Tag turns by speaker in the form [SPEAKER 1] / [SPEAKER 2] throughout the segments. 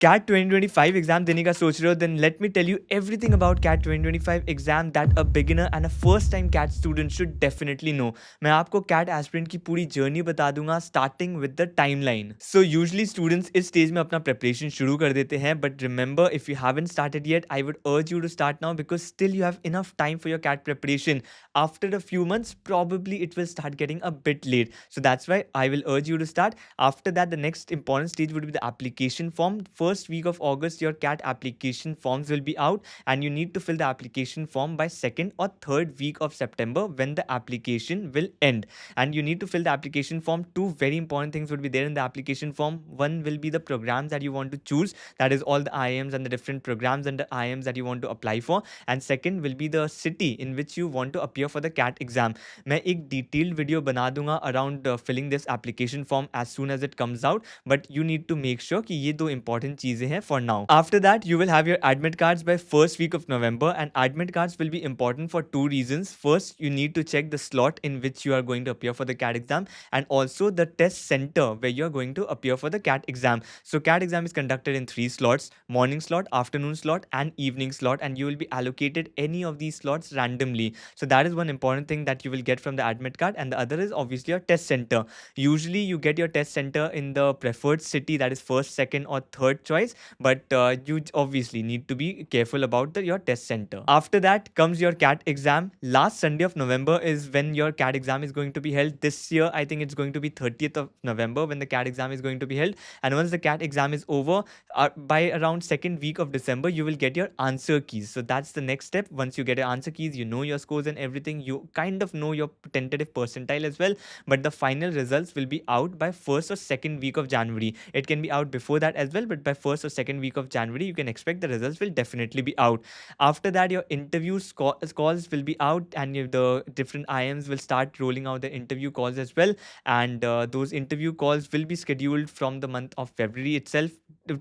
[SPEAKER 1] CAT 2025 exam देने का सोच रहे हो, then let me tell you everything about CAT 2025 exam that a beginner and a first time CAT student should definitely know. मैं आपको CAT aspirant की पूरी जर्नी बता दूंगा starting with the timeline. So usually students इस stage में अपना preparation शुरू कर देते हैं, but remember if you haven't started yet, I would urge you to start now because still you have enough time for your CAT preparation. After a few months, probably it will start getting a bit late. So that's why I will urge you to start. After that, the next important stage would be the application form. First week of August, your CAT application forms will be out, and you need to fill the application form by second or third week of September when the application will end. And you need to fill the application form. Two very important things would be there in the application form. One will be the programs that you want to choose, that is all the IIMs and the different programs under IIMs that you want to apply for. And second will be the city in which you want to appear for the CAT exam. मैं एक detailed video बना दूंगा around filling this application form as soon as it comes out, but you need to make sure कि ये दो important चीजें हैं for now. After that, you will have your admit cards by first week of November, and admit cards will be important for two reasons. First, you need to check the slot in which you are going to appear for the CAT exam, and also the test center where you are going to appear for the CAT exam. So CAT exam is conducted in three slots: morning slot, afternoon slot, and evening slot, and you will be allocated any of these slots randomly. So that is one important thing that you will get from the admit card, and the other is obviously your test center. Usually you get your test center in the preferred city, that is first, second, or third choice, but you obviously need to be careful about your test center. After that comes your CAT exam. Last Sunday of November is when your CAT exam is going to be held. This year I think it's going to be 30th of November when the CAT exam is going to be held, and once the CAT exam is over, by around second week of December, you will get your answer keys. So that's the next step. Once you get your answer keys, you know your scores and everything, you kind of know your tentative percentile as well, but the final results will be out by first or second week of January. It can be out before that as well, but by first or second week of January, you can expect the results will definitely be out. After that, your interview calls will be out, and the different IMs will start rolling out the interview calls as well, and those interview calls will be scheduled from the month of February itself.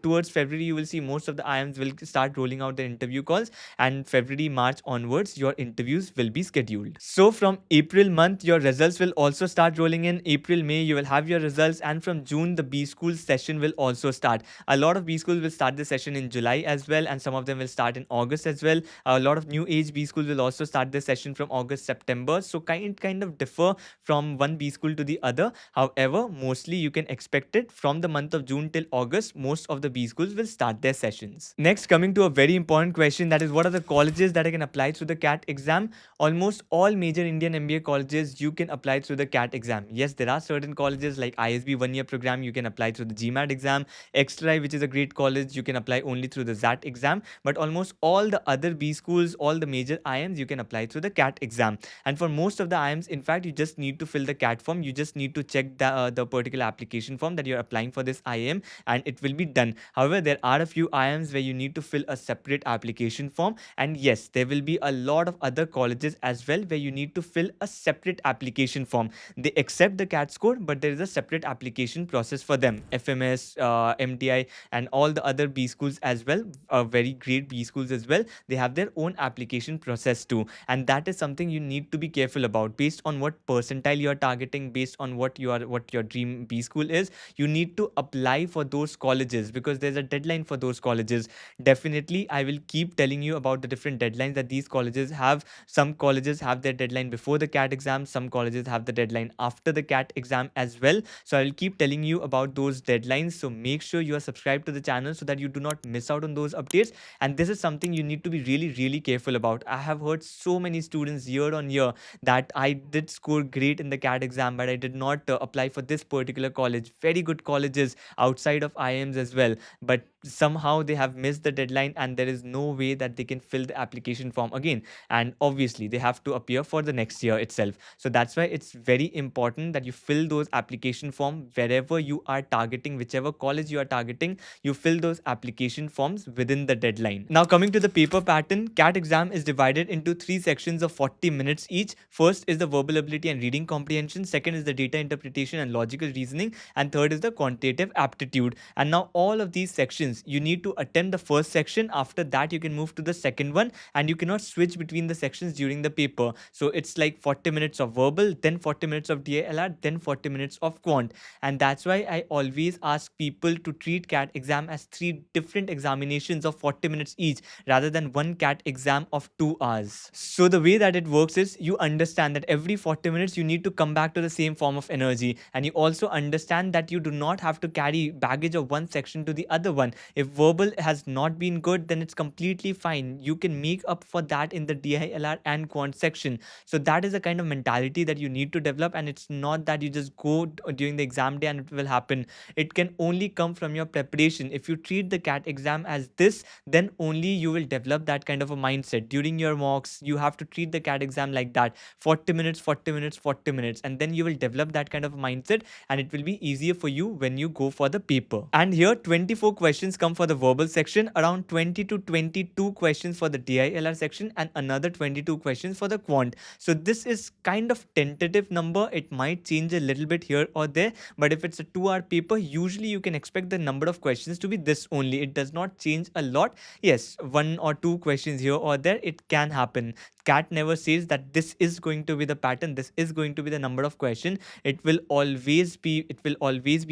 [SPEAKER 1] Towards February, you will see most of the IMs will start rolling out the interview calls, and February, March onwards, your interviews will be scheduled. So from April month, your results will also start rolling in. April, May, you will have your results, and from June, the B school session will also start. A lot of B schools will start the session in July as well, and some of them will start in August as well. A lot of new age B schools will also start the session from August, September. So kind of differ from one B school to the other. However, mostly you can expect it from the month of June till August. Most of the B schools will start their sessions. Next, coming to a very important question, that is, what are the colleges that I can apply through the CAT exam? Almost all major Indian MBA colleges you can apply through the CAT exam. Yes, there are certain colleges like ISB 1 year program, you can apply through the GMAT exam. Extra, which is a great college, you can apply only through the ZAT exam. But almost all the other B schools, all the major IIMs, you can apply through the CAT exam. And for most of the IIMs, in fact, you just need to fill the CAT form. You just need to check the particular application form that you're applying for this IIM, and it will be done. However, there are a few IIMs where you need to fill a separate application form, and yes, there will be a lot of other colleges as well where you need to fill a separate application form. They accept the CAT score, but there is a separate application process for them. FMS, MTI, and all the other B schools as well, very great B schools as well, they have their own application process too, and that is something you need to be careful about. Based on what percentile you are targeting, based on what your dream B school is, you need to apply for those colleges because there's a deadline for those colleges. Definitely, I will keep telling you about the different deadlines that these colleges have. Some colleges have their deadline before the CAT exam, some colleges have the deadline after the CAT exam as well. So I will keep telling you about those deadlines. So make sure you are subscribed to the channel so that you do not miss out on those updates. And this is something you need to be really careful about. I have heard so many students year on year that I did score great in the CAT exam, but I did not apply for this particular college. Very good colleges outside of IIMs as well, but somehow they have missed the deadline and there is no way that they can fill the application form again, and obviously they have to appear for the next year itself. So that's why it's very important that you fill those application form wherever you are targeting, whichever college you are targeting, you fill those application forms within the deadline. Now, coming to the paper pattern, CAT exam is divided into three sections of 40 minutes each. First is the verbal ability and reading comprehension, second is the data interpretation and logical reasoning, and third is the quantitative aptitude. And now all of these sections sections. You need to attend the first section. After that, you can move to the second one, and you cannot switch between the sections during the paper. So it's like 40 minutes of verbal, then 40 minutes of DILR, then 40 minutes of quant. And that's why I always ask people to treat CAT exam as three different examinations of 40 minutes each, rather than one CAT exam of 2 hours. So the way that it works is, you understand that every 40 minutes you need to come back to the same form of energy, and you also understand that you do not have to carry baggage of one section to the other one. If verbal has not been good, then it's completely fine. You can make up for that in the DILR and quant section. So that is the kind of mentality that you need to develop, and it's not that you just go during the exam day and it will happen. It can only come from your preparation. If you treat the CAT exam as this, then only you will develop that kind of a mindset. During your mocks, you have to treat the CAT exam like that: 40 minutes, 40 minutes, 40 minutes, and then you will develop that kind of mindset, and it will be easier for you when you go for the paper. And here 24 questions come for the verbal section, around 20 to 22 questions for the DILR section, and another 22 questions for the quant. So this is kind of tentative number. It might change a little bit here or there, but if it's a 2-hour paper, usually you can expect the number of questions to be this only. It does not change a lot. Yes, 1 or 2 questions here or there, it can happen. CAT never says that this is going to be the pattern, this is going to be the number of question. It will always be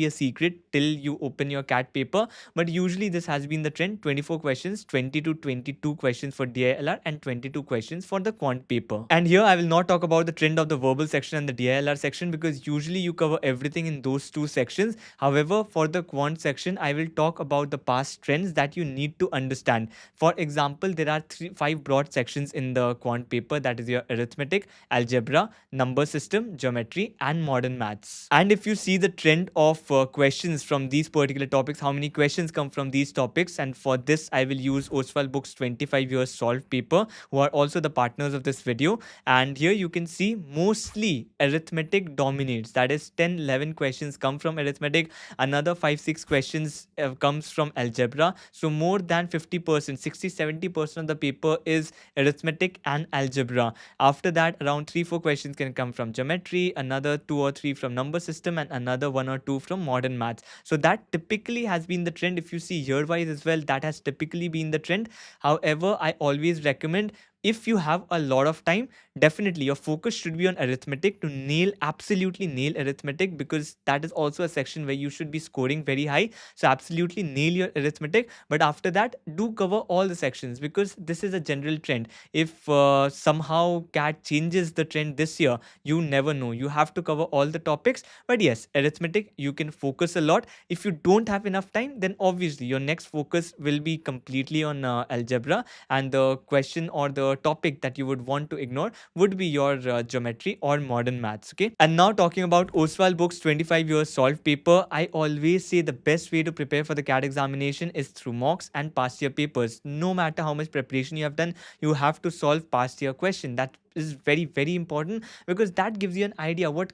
[SPEAKER 1] a secret till you open your CAT paper. But usually this has been the trend: 24 questions, 20 to 22 questions for DILR, and 22 questions for the quant paper. And here I will not talk about the trend of the verbal section and the DILR section, because usually you cover everything in those two sections. However, for the quant section, I will talk about the past trends that you need to understand. For example, there are 5 broad sections in the quant paper, that is your arithmetic, algebra, number system, geometry, and modern maths. And if you see the trend of questions from these particular topics, how many questions come from these topics, and for this I will use Oswald Book's 25 years solved paper, who are also the partners of this video. And here you can see mostly arithmetic dominates, that is 10-11 questions come from arithmetic, another 5-6 questions comes from algebra. So more than 50%, 60-70% of the paper is arithmetic and algebra. After that, around 3-4 questions can come from geometry, another 2 or 3 from number system, and another 1 or 2 from modern maths. So that typically has been the trend. If you see year wise as well, that has typically been the trend. However, I always recommend, if you have a lot of time, definitely your focus should be on arithmetic, to absolutely nail arithmetic, because that is also a section where you should be scoring very high. So absolutely nail your arithmetic. But after that, do cover all the sections, because this is a general trend. If somehow CAT changes the trend this year, you never know. You have to cover all the topics. But yes, arithmetic, you can focus a lot. If you don't have enough time, then obviously your next focus will be completely on algebra, and the question or the topic that you would want to ignore would be your geometry or modern maths. Okay. And now talking about Oswald Book's 25 years solved paper, I always say the best way to prepare for the CAT examination is through mocks and past year papers. No matter how much preparation you have done, you have to solve past year question. That is very, very important, because that gives you an idea what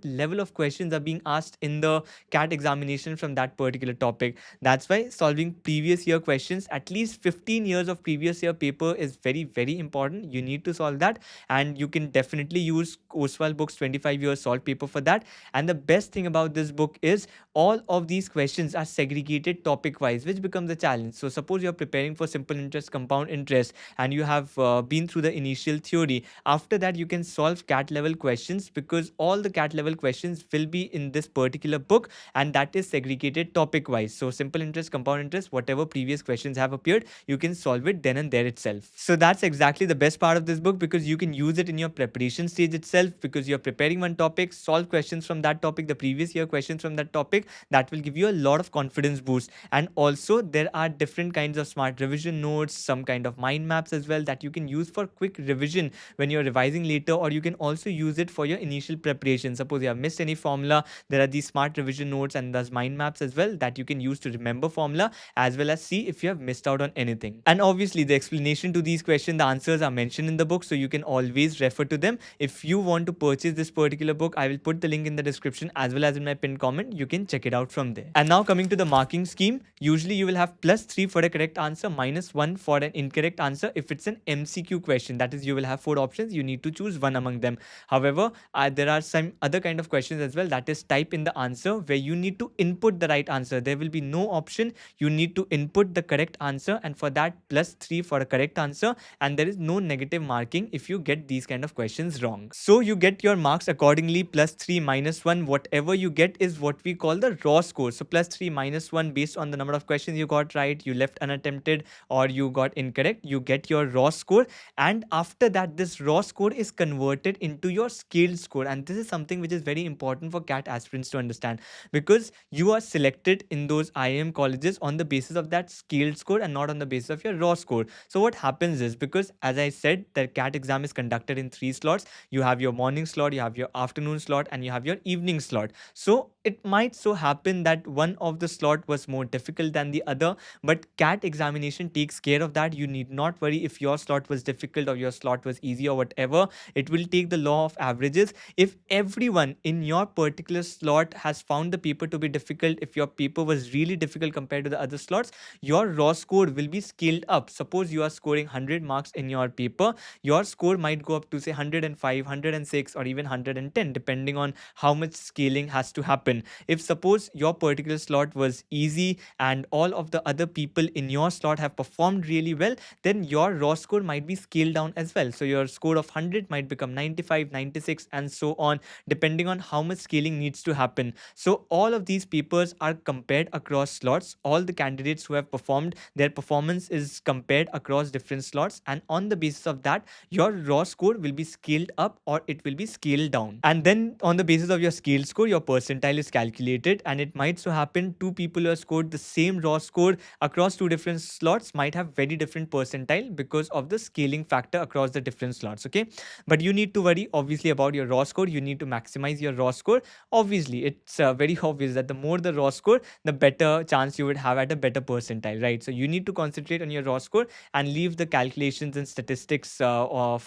[SPEAKER 1] level of questions are being asked in the CAT examination from that particular topic. That's why solving previous year questions, at least 15 years of previous year paper, is very, very important. You need to solve that, and you can definitely use Oswald Book's 25 years solved paper for that. And the best thing about this book is all of these questions are segregated topic wise, which becomes a challenge. So suppose you're preparing for simple interest, compound interest, and you have been through the initial theory. After that, you can solve CAT level questions, because all the CAT level questions will be in this particular book, and that is segregated topic wise. So simple interest, compound interest, whatever previous questions have appeared, you can solve it then and there itself. So that's exactly the best part of this book, because you can use it in your preparation stage itself, because you're preparing one topic, solve questions from that topic, the previous year questions from that topic. That will give you a lot of confidence boost. And also there are different kinds of smart revision notes, some kind of mind maps as well, that you can use for quick revision when you're revising later, or you can also use it for your initial preparation. Suppose you have missed any formula, there are these smart revision notes and those mind maps as well, that you can use to remember formula, as well as see if you have missed out on anything. And obviously the explanation to these questions, the answers are mentioned in the book, so you can always refer to them. If you want to purchase this particular book, I will put the link in the description as well as in my pinned comment. You can check it out from there. And now coming to the marking scheme, usually you will have +3 for a correct answer, -1 for an incorrect answer if it's an MCQ question. That is, you will have 4 options, you need to choose one among them. However, there are some other kind of questions as well, that is type in the answer, where you need to input the right answer. There will be no option, you need to input the correct answer, and for that +3 for a correct answer, and there is no negative marking if you get these kind of questions wrong. So you get your marks accordingly, +3 -1, whatever you get is what we call the raw score. So +3 -1 based on the number of questions you got right, you left unattempted, or you got incorrect, you get your raw score. And after that, this raw score is converted into your scaled score, and this is something which is very important for CAT aspirants to understand, because you are selected in those IIM colleges on the basis of that scaled score and not on the basis of your raw score. So what happens is, because as I said, the CAT exam is conducted in 3 slots. You have your morning slot, you have your afternoon slot, and you have your evening slot. So it might so happen that one of the slot was more difficult than the other, but CAT examination takes care of that. You need not worry if your slot was difficult or your slot was easy or whatever. It will take the law of averages. If everyone in your particular slot has found the paper to be difficult, if your paper was really difficult compared to the other slots, your raw score will be scaled up. Suppose you are scoring 100 marks in your paper, your score might go up to say 105, 106, or even 110, depending on how much scaling has to happen. If suppose your particular slot was easy and all of the other people in your slot have performed really well, then your raw score might be scaled down as well. So your score of 100 might become 95, 96, and so on, depending on how much scaling needs to happen. So all of these papers are compared across slots. All the candidates who have performed, their performance is compared across different slots, and on the basis of that, your raw score will be scaled up or it will be scaled down. And then on the basis of your scaled score, your percentile is calculated, and it might so happen two people who have scored the same raw score across two different slots might have very different percentile because of the scaling factor across the different slots. Okay, but you need to worry obviously about your raw score. You need to maximize your raw score. Obviously, it's very obvious that the more the raw score, the better chance you would have at a better percentile, right? So you need to concentrate on your raw score and leave the calculations and statistics on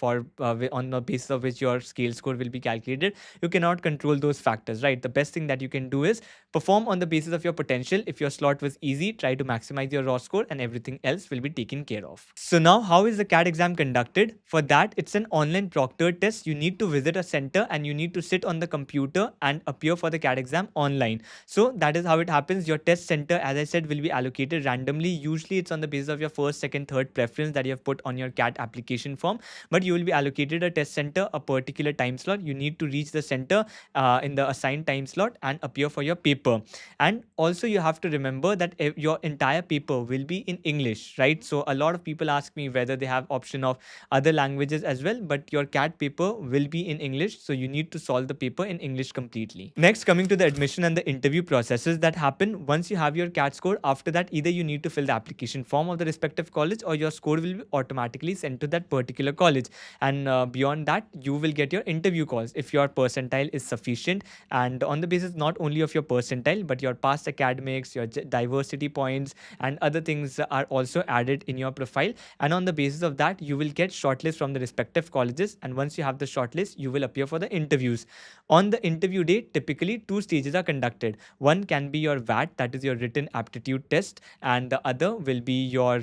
[SPEAKER 1] the basis of which your scale score will be calculated. You cannot control those factors, right? The best thing that you can do is perform on the basis of your potential. If your slot was easy, try to maximize your raw score, and everything else will be taken care of. So now, how is the CAT exam conducted? For that, it's an online proctored test. You need to visit a center and you need to sit on the computer and appear for the CAT exam online. So that is how it happens. Your test center, as I said, will be allocated randomly. Usually it's on the basis of your first, second, third preference that you have put on your CAT application form, but you will be allocated a test center, a particular time slot. You need to reach the center in the assigned time slot and appear for your paper. And also you have to remember that your entire paper will be in English, right? So a lot of people ask me whether they have option of other languages as well, but your CAT paper will be in English, so you need to solve the paper in English completely. Next, coming to the admission and the interview processes that happen once you have your CAT score. After that, either you need to fill the application form of the respective college, or your score will be automatically sent to that particular college. And beyond that, you will get your interview calls if your percentile is sufficient, and on the basis not only of your percentile but your past academics, your diversity points, and other things are also added in your profile. And on the basis of that, you will get shortlist from the respective colleges, and once you have the shortlist, you will appear for the interviews. On the interview day, typically 2 stages are conducted. One can be your VAT, that is your written aptitude test, and the other will be your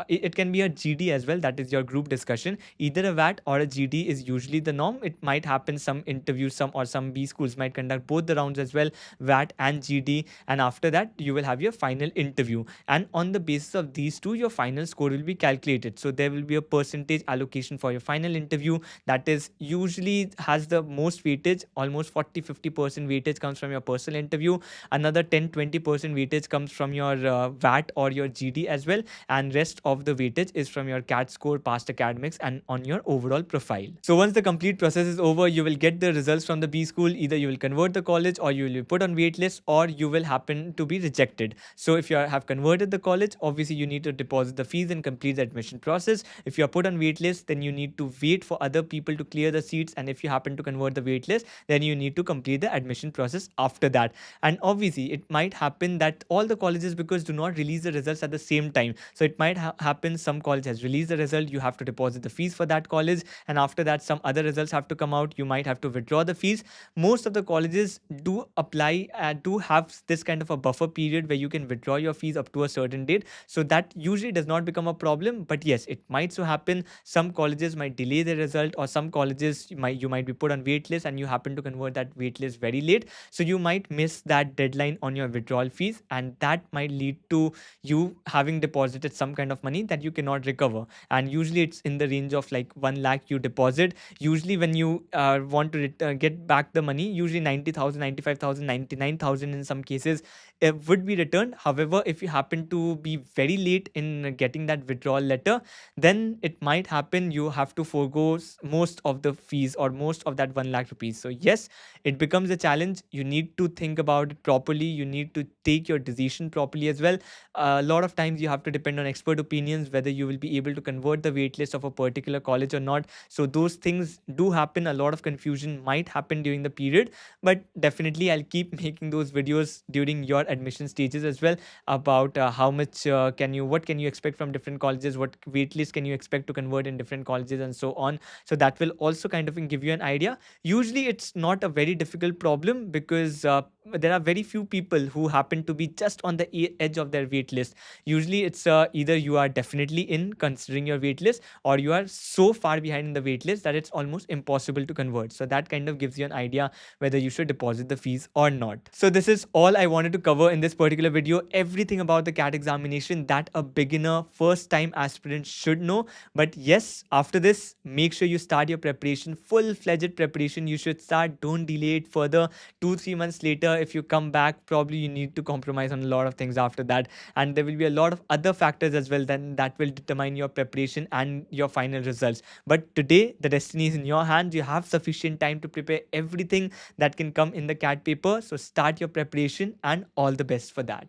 [SPEAKER 1] it can be a GD as well, that is your group discussion. Either a VAT or a GD is usually the norm. It might happen some interviews, some B schools might conduct both the rounds as well, VAT and GD, and after that you will have your final interview, and on the basis of these two, your final score will be calculated. So there will be a percentage allocation for your final interview that is usually has the most weightage. Almost 40-50% weightage comes from your personal interview. Another 10-20% weightage comes from your VAT or your GD as well, and rest of the weightage is from your CAT score, past academics, and on your overall profile. So once the complete process is over, you will get the results from the B school. Either you will convert the college, or you will be put on waitlist, or you will happen to be rejected. So if you have converted the college, obviously you need to deposit the fees and complete the admission process. If you are put on waitlist, then you need to wait for other people to clear the seats, and if you happen to convert the waitlist, then you need to complete the admission process after that. And obviously it might happen that all the colleges, because do not release the results at the same time, so it might happen some college has released the result, you have to deposit the fees for that college, and after that some other results have to come out, you might have to withdraw the fees. Most of the colleges do apply do have this kind of a buffer period where you can withdraw your fees up to a certain date. So that usually does not become a problem. But yes, it might so happen some colleges might delay the result, or some colleges you might be put on wait list and you happen to convert that wait list very late. So you might miss that deadline on your withdrawal fees, and that might lead to you having deposited some kind of money that you cannot recover. And usually it's in the range of like 1 lakh you deposit. Usually when you want to get back the money, usually 90,000, 95,000, 99,000 in some cases, it would be returned. However, if you happen to be very late in getting that withdrawal letter, then it might happen you have to forego most of the fees or most of that 1 lakh rupees. So yes, it becomes a challenge. You need to think about it properly. You need to take your decision properly as well. A lot of times you have to depend on expert opinions whether you will be able to convert the waitlist of a particular college or not. So those things do happen. A lot of confusion might happen during the period, but definitely I'll keep making those videos during your admission stages as well, about how much what can you expect from different colleges, what waitlist can you expect to convert in different colleges, and so on. So that will also kind of give you an idea. Usually it's not a very difficult problem, because there are very few people who happen to be just on the edge of their wait list. Usually it's either you are definitely in considering your wait list, or you are so far behind in the wait list that it's almost impossible to convert. So that kind of gives you an idea whether you should deposit the fees or not. So this is all I wanted to cover in this particular video. Everything about the CAT examination that a beginner first time aspirant should know. But yes, after this, make sure you start your preparation, full-fledged preparation. You should start, don't delay it further. 2-3 months later, if you come back, probably you need to compromise on a lot of things after that. And there will be a lot of other factors as well then that will determine your preparation and your final results. But today, the destiny is in your hands. You have sufficient time to prepare everything that can come in the CAT paper. So start your preparation, and all the best for that.